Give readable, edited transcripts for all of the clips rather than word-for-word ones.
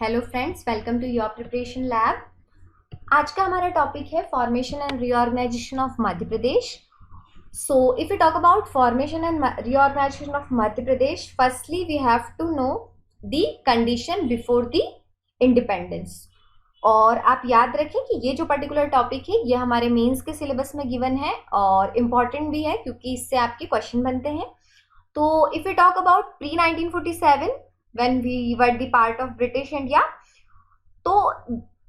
Hello friends, welcome to your preparation lab. आज का हमारा टॉपिक है formation and reorganisation of Madhya Pradesh. So if you talk about formation and reorganisation of Madhya Pradesh, firstly we have to know the condition before the independence. और आप याद रखें कि ये जो पर्टिकुलर टॉपिक है ये हमारे मेंस के सिलेबस में गिवन है और इम्पॉर्टेंट भी है क्योंकि इससे आपके क्वेश्चन बनते हैं। तो if you talk about pre 1947 when we were the part of British India, तो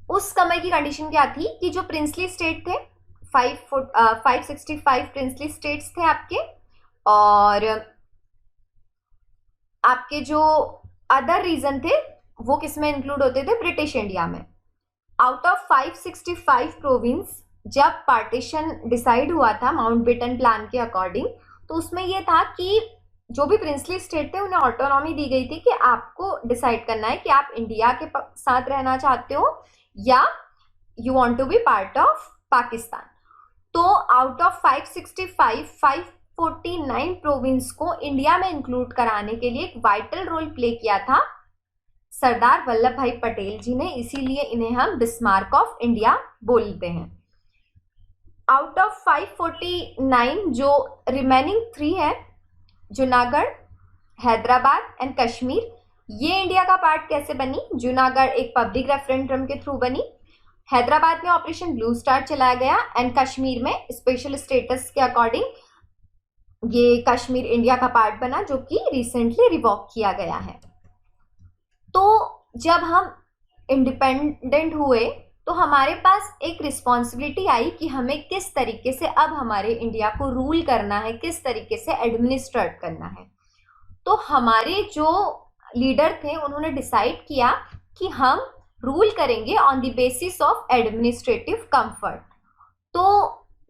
उस समय की कंडीशन क्या थी कि जो प्रिंसली स्टेट थे 565 प्रिंसली स्टेट्स थे आपके, और आपके जो अदर रीजन थे वो किस में इंक्लूड होते थे? ब्रिटिश इंडिया में। आउट ऑफ 565 प्रोविंस जब पार्टीशन डिसाइड हुआ था माउंटबेटन प्लान के अकॉर्डिंग, तो उसमें ये था कि जो भी प्रिंसली स्टेट थे उन्हें ऑटोनॉमी दी गई थी कि आपको डिसाइड करना है कि आप इंडिया के साथ रहना चाहते हो या you want to be part of Pakistan. तो आउट ऑफ 565 549 प्रोविंस को इंडिया में इंक्लूड कराने के लिए एक वाइटल रोल प्ले किया था सरदार वल्लभ भाई पटेल जी ने, इसीलिए इन्हें हम बिस्मार्क ऑफ इंडिया बोलते हैं। आउट ऑफ 549 जो रिमेनिंग 3 है, जूनागढ़, हैदराबाद एंड कश्मीर, ये इंडिया का पार्ट कैसे बनी? जूनागढ़ एक पब्लिक रेफरेंडम के थ्रू बनी, हैदराबाद में ऑपरेशन ब्लू स्टार चलाया गया एंड कश्मीर में स्पेशल स्टेटस के अकॉर्डिंग ये कश्मीर इंडिया का पार्ट बना, जो कि रिसेंटली रिवॉक किया गया है। तो जब हम इंडिपेंडेंट हुए तो हमारे पास एक रिस्पॉन्सिबिलिटी आई कि हमें किस तरीके से अब हमारे इंडिया को रूल करना है, किस तरीके से एडमिनिस्ट्रेट करना है। तो हमारे जो लीडर थे उन्होंने डिसाइड किया कि हम रूल करेंगे on the basis of administrative comfort. तो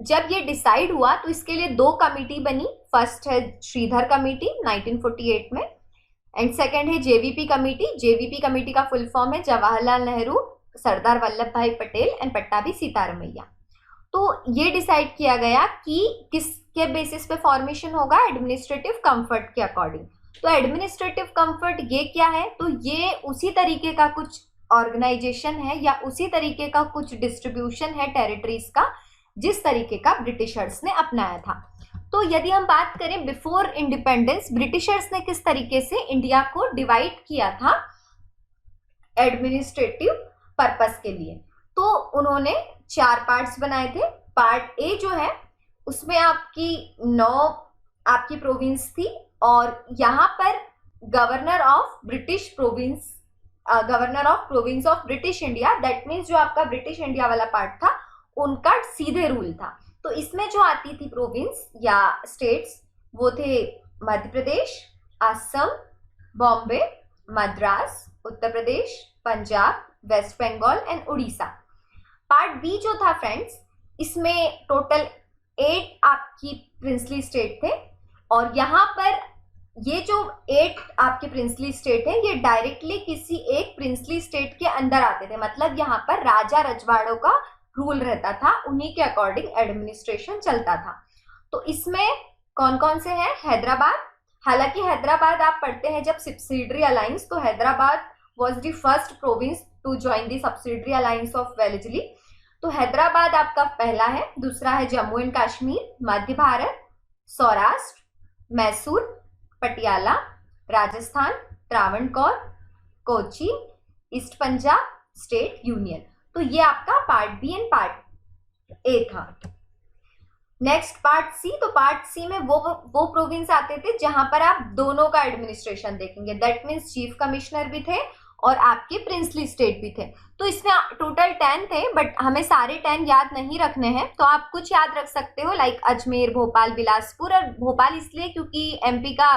जब ये डिसाइड हुआ तो इसके लिए 2 कमिटी बनी। फर्स्ट है श्रीधर कमेटी 1948 में एंड सेकेंड है जेवीपी कमेटी। जेवीपी कमेटी का फुल फॉर्म है जवाहरलाल नेहरू, सरदार वल्लभ भाई पटेल एंड पट्टाभी सीतारमैया। तो ये डिसाइड किया गया कि किसके बेसिस पे फॉर्मेशन होगा? एडमिनिस्ट्रेटिव कंफर्ट के अकॉर्डिंग। तो एडमिनिस्ट्रेटिव कंफर्ट ये क्या है? तो ये उसी तरीके का कुछ ऑर्गेनाइजेशन है या उसी तरीके का कुछ डिस्ट्रीब्यूशन है टेरिटरीज का जिस तरीके का ब्रिटिशर्स ने अपनाया था। तो यदि हम बात करें बिफोर इंडिपेंडेंस, ब्रिटिशर्स ने किस तरीके से इंडिया को डिवाइड किया था एडमिनिस्ट्रेटिव पर्पस के लिए, तो उन्होंने 4 पार्ट्स बनाए थे। पार्ट ए जो है उसमें आपकी 9 आपकी प्रोविंस थी और यहाँ पर governor of province of British India, that means जो आपका ब्रिटिश इंडिया वाला पार्ट था उनका सीधे रूल था। तो इसमें जो आती थी प्रोविंस या स्टेट्स वो थे Madhya Pradesh, Assam, Bombay, Madras, Uttar Pradesh, Punjab, West Bengal and Orissa. Part B जो था फ्रेंड्स, इसमें टोटल 8 आपकी प्रिंसली स्टेट थे और यहाँ पर ये जो 8 आपके प्रिंसली स्टेट है ये डायरेक्टली किसी एक प्रिंसली स्टेट के अंदर आते थे। मतलब यहाँ पर राजा रजवाड़ों का रूल रहता था, उन्हीं के अकॉर्डिंग एडमिनिस्ट्रेशन चलता था। तो इसमें कौन कौन से हैं? हैदराबाद। हालांकि हैदराबाद आप पढ़ते हैं जब सब्सिडरी अलायंस, तो Hyderabad was the first province to join the subsidiary alliance of Wellesley। तो हैदराबाद आपका पहला है। दूसरा है Jammu and Kashmir, Madhya Bharat, Saurashtra, Mysore, Patiala, Rajasthan, Travancore, Kochi, East Punjab State Union. तो ये आपका part B and part A था। Next part C. तो पार्ट सी में वो प्रोविंस आते थे जहां पर आप दोनों का एडमिनिस्ट्रेशन देखेंगे, दैट मीन्स चीफ कमिश्नर भी थे और आपके प्रिंसली स्टेट भी थे। तो इसमें टोटल 10 थे बट हमें सारे 10 याद नहीं रखने हैं, तो आप कुछ याद रख सकते हो लाइक अजमेर, भोपाल, बिलासपुर। और भोपाल इसलिए क्योंकि एमपी का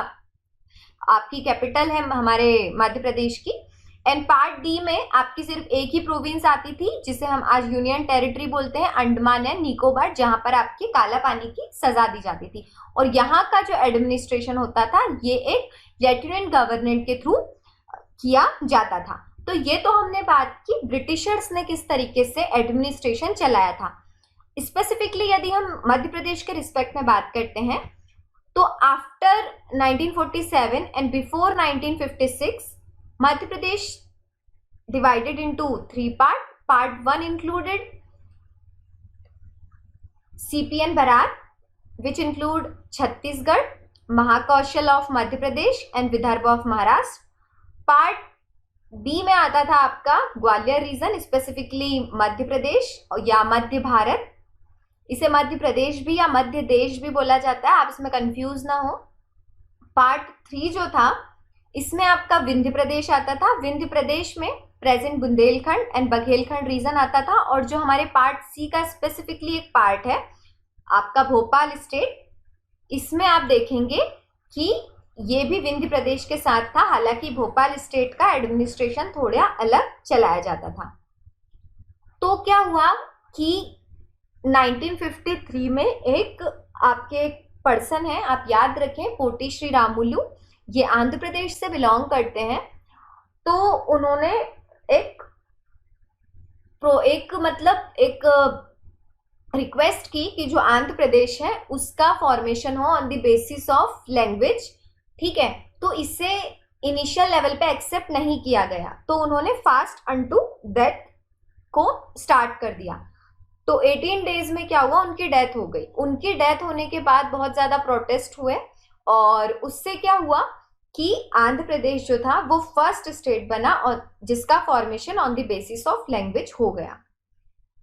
आपकी कैपिटल है हमारे मध्य प्रदेश की। एंड पार्ट डी में आपकी सिर्फ एक ही प्रोविंस आती थी जिसे हम आज यूनियन टेरिटरी बोलते हैं, अंडमान एंड निकोबार, जहां पर आपकी काला पानी की सजा दी जाती थी। और यहाँ का जो एडमिनिस्ट्रेशन होता था ये एक लेफ्टिनेंट गवर्नर के थ्रू किया जाता था। तो ये तो हमने बात की ब्रिटिशर्स ने किस तरीके से एडमिनिस्ट्रेशन चलाया था। स्पेसिफिकली यदि हम मध्य प्रदेश के रिस्पेक्ट में बात करते हैं तो after 1947 and before 1956 Madhya Pradesh divided into 3 parts. Part 1 included CPN Bharat, which include Chhattisgarh, Mahakaushal of Madhya Pradesh and Vidarbha of Maharashtra. Part B में आता था आपका ग्वालियर रीजन, स्पेसिफिकली मध्य प्रदेश या मध्य भारत. इसे मध्य प्रदेश भी या मध्य देश भी बोला जाता है, आप इसमें कंफ्यूज ना हो. पार्ट 3 जो था इसमें आपका विंध्य प्रदेश आता था. विंध्य प्रदेश में present Bundelkhand and Baghelkhand region आता था. और जो हमारे पार्ट सी का स्पेसिफिकली एक पार्ट है आपका भोपाल स्टेट, इसमें आप देखेंगे कि ये भी विंध्य प्रदेश के साथ था. हालांकि भोपाल स्टेट का एडमिनिस्ट्रेशन थोड़ा अलग चलाया जाता था. तो क्या हुआ कि 1953 में एक आपके पर्सन है, आप याद रखें, पोटी श्री रामुलु, ये आंध्र प्रदेश से बिलोंग करते हैं. तो उन्होंने एक रिक्वेस्ट की कि जो आंध्र प्रदेश है उसका फॉर्मेशन हो on the basis of language. ठीक है, तो इसे इनिशियल लेवल पे एक्सेप्ट नहीं किया गया. तो उन्होंने फास्ट अनटू डेथ को स्टार्ट कर दिया. तो 18 डेज में क्या हुआ, उनकी डेथ हो गई. उनकी डेथ होने के बाद बहुत ज़्यादा प्रोटेस्ट हुए और उससे क्या हुआ कि आंध्र प्रदेश जो था वो फर्स्ट स्टेट बना और जिसका formation on the basis of language हो गया.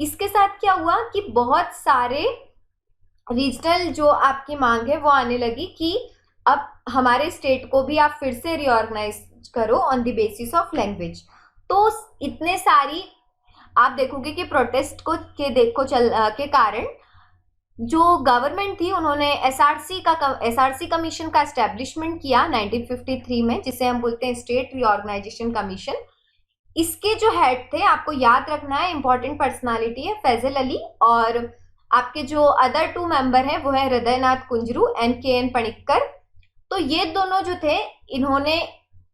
इसके साथ क्या हुआ कि बहुत सारे रीजनल जो आपकी मांग है वो आने लगी कि अब हमारे स्टेट को भी आप फिर से रीऑर्गेनाइज करो on the basis of language. तो इतने सारी आप देखोगे कि प्रोटेस्ट के कारण जो गवर्नमेंट थी उन्होंने एसआरसी कमीशन का एस्टेब्लिशमेंट किया 1953 में, जिसे हम बोलते हैं स्टेट रीऑर्गेनाइजेशन कमीशन. इसके जो हेड थे, आपको याद रखना है, इंपॉर्टेंट पर्सनालिटी है, फैजल अली. और आपके जो अदर 2 मेंबर हैं वो है हृदयनाथ कुंजरू एंड KN पणिक्कर. तो ये दोनों जो थे इन्होंने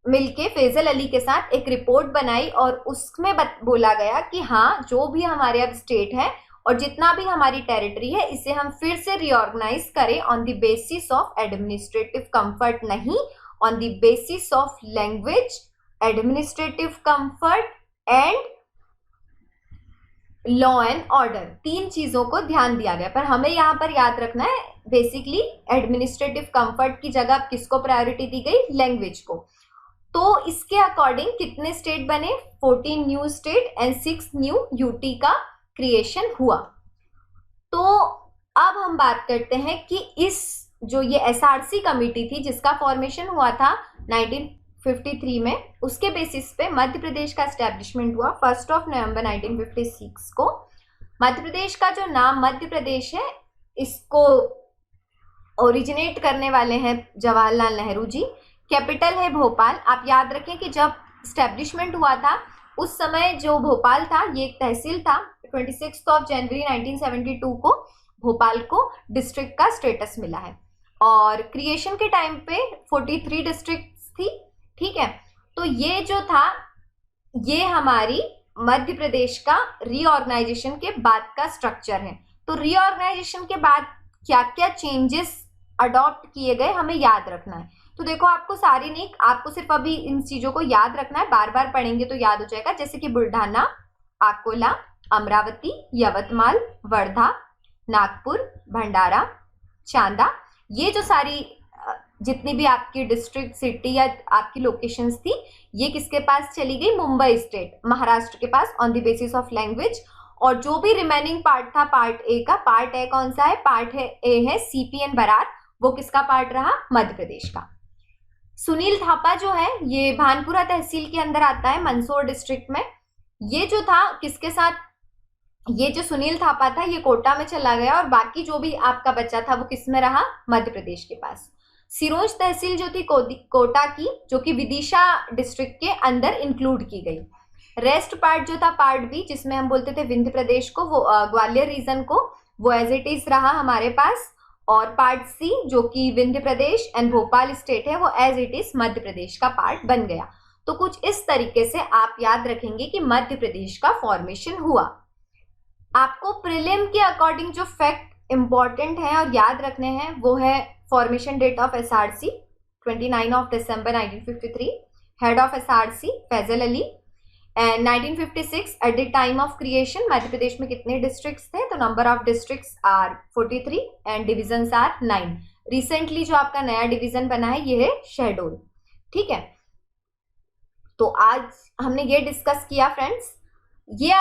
मिलके फैजल अली के साथ एक रिपोर्ट बनाई और उसमें बोला गया कि हाँ, जो भी हमारे अब स्टेट है और जितना भी हमारी टेरिटरी है इसे हम फिर से रीऑर्गेनाइज करें on the basis of administrative comfort, नहीं on the basis of language, administrative comfort and law and order. 3 चीजों को ध्यान दिया गया. पर हमें यहाँ पर याद रखना है, बेसिकली एडमिनिस्ट्रेटिव कंफर्ट की जगह किसको प्रायोरिटी दी गई, लैंग्वेज को. तो इसके अकॉर्डिंग कितने स्टेट बने, 14 new state and 6 new UT का क्रिएशन हुआ. तो अब हम बात करते हैं कि इस जो ये एसआरसी कमिटी थी जिसका फॉर्मेशन हुआ था 1953 में, उसके बेसिस पे मध्य प्रदेश का एस्टेब्लिशमेंट हुआ 1 नवंबर 1956 को. मध्य प्रदेश का जो नाम मध्य प्रदेश है इसको ओरिजिनेट करने वाले हैं जवाहरलाल नेहरू जी. कैपिटल है भोपाल. आप याद रखें कि जब स्टैब्लिशमेंट हुआ था उस समय जो भोपाल था ये एक तहसील था. 26 जनवरी 1972 को भोपाल को डिस्ट्रिक्ट का स्टेटस मिला है और क्रिएशन के टाइम पे 43 डिस्ट्रिक्ट्स थी. ठीक है, तो ये जो था ये हमारी मध्य प्रदेश का रीऑर्गेनाइजेशन के बाद का स्ट्रक्चर है. तो रीऑर्गेनाइजेशन के बाद क्या क्या चेंजेस अडॉप्ट किए गए हमें याद रखना है. तो देखो, आपको सारी नहीं, आपको सिर्फ अभी इन चीजों को याद रखना है, बार बार पढ़ेंगे तो याद हो जाएगा. जैसे कि बुल्ढाना, अकोला, अमरावती, यवतमाल, वर्धा, नागपुर, भंडारा, चांदा, ये जो सारी जितनी भी आपकी डिस्ट्रिक्ट, सिटी या आपकी लोकेशंस थी ये किसके पास चली गई, मुंबई स्टेट, महाराष्ट्र के pass on the basis of language. और जो भी रिमेनिंग पार्ट था पार्ट ए का, पार्ट ए कौन सा है, पार्ट ए है CPN बरार, वो किसका पार्ट रहा, मध्य प्रदेश का. सुनील थापा जो है ये भानपुरा तहसील के अंदर आता है मंदसौर डिस्ट्रिक्ट में. ये जो था किसके साथ, ये जो सुनील थापा था ये कोटा में चला गया और बाकी जो भी आपका बच्चा था वो किस में रहा, मध्य प्रदेश के पास. सिरोंज तहसील जो थी कोटा की, जो कि विदिशा डिस्ट्रिक्ट के अंदर इंक्लूड की गई. रेस्ट पार्ट जो था पार्ट बी, जिसमें हम बोलते थे विंध्य प्रदेश को, वो ग्वालियर रीजन को, वो एज इट इज रहा हमारे पास. और पार्ट सी जो कि विंध्य प्रदेश एंड भोपाल स्टेट है वो as it is Madhya Pradesh का पार्ट बन गया. तो कुछ इस तरीके से आप याद रखेंगे कि मध्य प्रदेश का फॉर्मेशन हुआ. आपको प्रीलिम के अकॉर्डिंग जो फैक्ट इंपॉर्टेंट है और याद रखने हैं वो है formation date of SRC 29 December 1953. Head of SRC Fazal Ali. And 1956 at the time of creation Madhya Pradesh में कितने डिस्ट्रिक्ट्स थे? तो number of districts are 43 and divisions are 9. Recently जो आपका नया डिवीजन बना है ये है शहडोल. ठीक है, तो आज हमने ये डिस्कस किया फ्रेंड्स. ये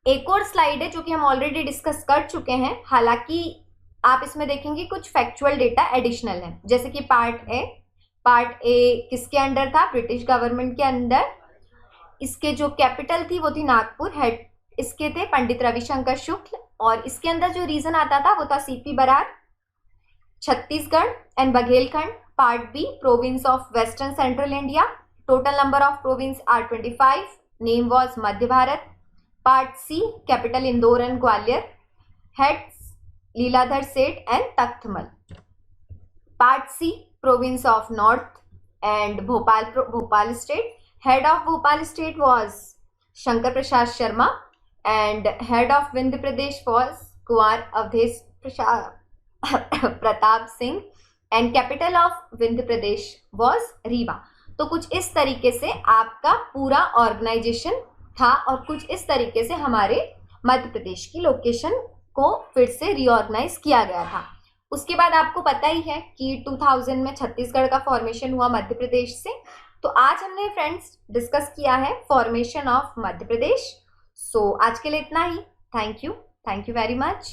एक और स्लाइड है जो कि हम ऑलरेडी डिस्कस कर चुके हैं, हालांकि आप इसमें देखेंगे कुछ फैक्चुअल डेटा एडिशनल है. जैसे कि पार्ट ए किसके अंडर था? ब्रिटिश गवर्नमेंट के अंडर. इसके जो कैपिटल थी वो थी नागपुर. हेड इसके थे पंडित रविशंकर शुक्ल. और इसके अंदर जो रीजन आता था वो था CP Berar, Chhattisgarh and Baghelkhand. Part B province of western central India. Total number of province are 25. Name was Madhya Bharat. Part C capital Indore and Gwalior. Heads Leeladhar Seth and Takhtmal. Part C province of north and Bhopal state. Head of Bhopal state was Shankar Prasad Sharma and head of Vindhya Pradesh was Kunwar Awadhesh Pratap Singh and capital of Vindhya Pradesh was Rewa. तो कुछ इस तरीके से आपका पूरा organisation था और कुछ इस तरीके से हमारे मध्य प्रदेश की लोकेशन को फिर से रीऑर्गेनाइज किया गया था. उसके बाद आपको पता ही है कि 2000 में छत्तीसगढ़ का फॉर्मेशन हुआ मध्य प्रदेश से. तो आज हमने फ्रेंड्स डिस्कस किया है फॉर्मेशन ऑफ मध्य प्रदेश. सो आज के लिए इतना ही. Thank you very much.